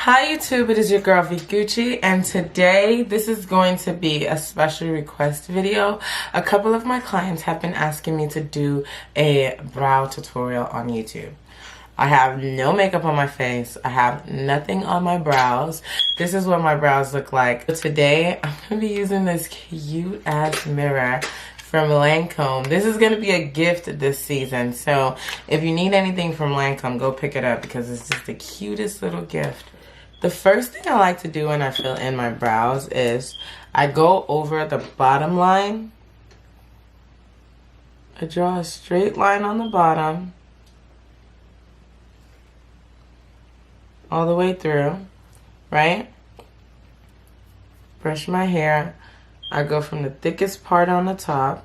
Hi YouTube, it is your girl V Gucci, and today this is going to be a special request video. A couple of my clients have been asking me to do a brow tutorial on YouTube. I have no makeup on my face. I have nothing on my brows. This is what my brows look like. Today I'm going to be using this cute ass mirror from Lancome. This is going to be a gift this season. So if you need anything from Lancome, go pick it up because it's just the cutest little gift. The first thing I like to do when I fill in my brows is I go over the bottom line. I draw a straight line on the bottom all the way through, right? Brush my hair. I go from the thickest part on the top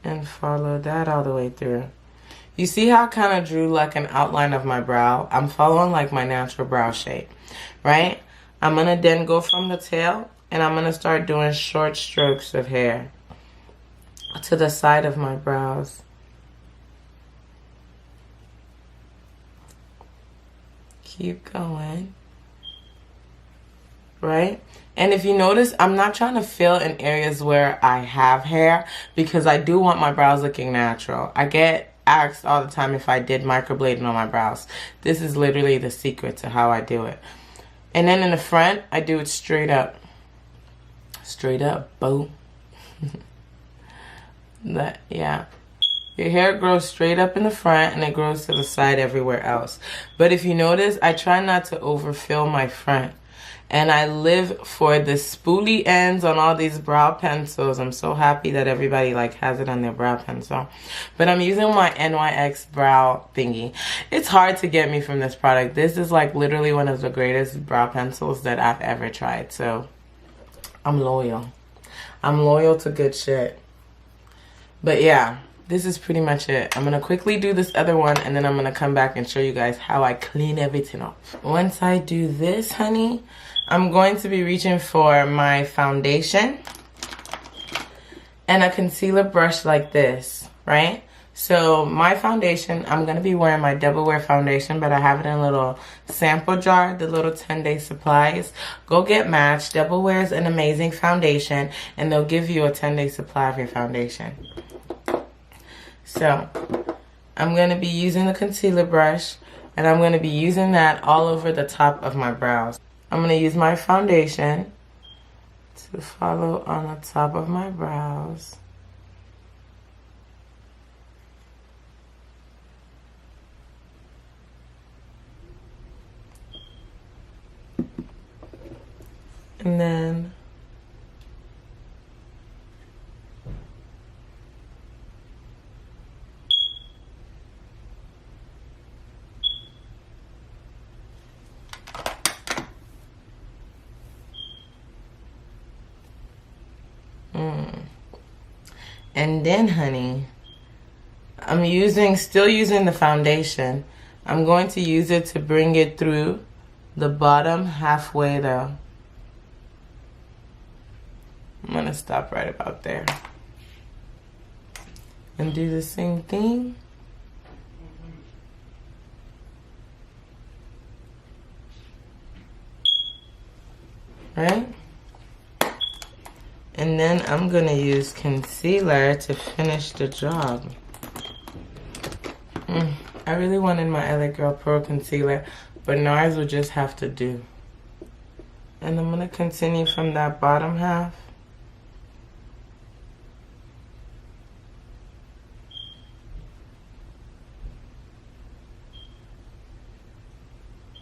and follow that all the way through. You see how I kind of drew like an outline of my brow? I'm following like my natural brow shape, right? I'm going to then go from the tail and I'm going to start doing short strokes of hair to the side of my brows. Keep going, right? And if you notice, I'm not trying to fill in areas where I have hair because I do want my brows looking natural. I get asked all the time if I did microblading on my brows. This is literally the secret to how I do it. And then in the front, I do it straight up. Straight up, boo. Yeah. Your hair grows straight up in the front and it grows to the side everywhere else. But if you notice, I try not to overfill my front. And I live for the spoolie ends on all these brow pencils. I'm so happy that everybody like has it on their brow pencil. But I'm using my NYX brow thingy. It's hard to get me from this product. This is like literally one of the greatest brow pencils that I've ever tried. So I'm loyal. I'm loyal to good shit. But yeah, this is pretty much it. I'm going to quickly do this other one and then I'm going to come back and show you guys how I clean everything up. Once I do this, honey, I'm going to be reaching for my foundation and a concealer brush like this, right? So my foundation, I'm going to be wearing my Double Wear foundation, but I have it in a little sample jar, the little 10-day supplies. Go get Match. Double Wear is an amazing foundation and they'll give you a 10-day supply of your foundation. So I'm going to be using the concealer brush and I'm going to be using that all over the top of my brows. I'm going to use my foundation to follow on the top of my brows. And then honey, I'm still using the foundation. I'm going to use it to bring it through the bottom halfway though. I'm going to stop right about there. And do the same thing. Right? And then I'm going to use concealer to finish the job. I really wanted my LA Girl Pro Concealer, but Nars would just have to do. And I'm going to continue from that bottom half.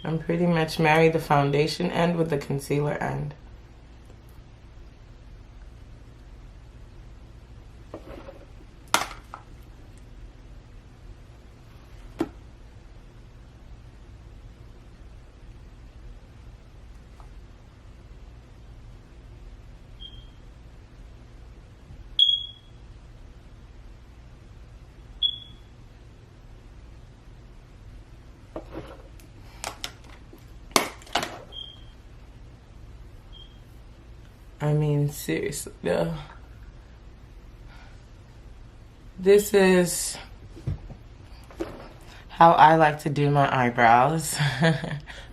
I'm pretty much married the foundation end with the concealer end. I mean, seriously, though. This is how I like to do my eyebrows.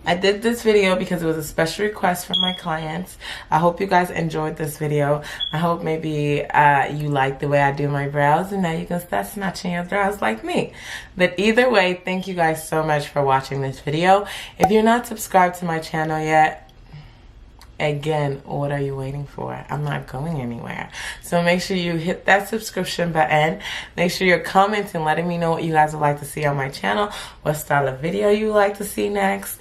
I did this video because it was a special request from my clients. I hope you guys enjoyed this video. I hope maybe you like the way I do my brows, and now you can start snatching your brows like me. But either way, thank you guys so much for watching this video. If you're not subscribed to my channel yet, again, what are you waiting for? I'm not going anywhere. So make sure you hit that subscription button. Make sure you're commenting, letting me know what you guys would like to see on my channel, what style of video you would like to see next.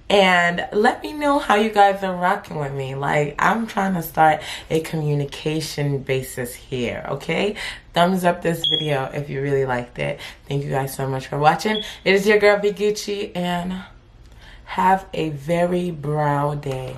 And let me know how you guys are rocking with me. Like, I'm trying to start a communication basis here, okay? Thumbs up this video if you really liked it. Thank you guys so much for watching. It is your girl, Big Gucci, and have a very brow day.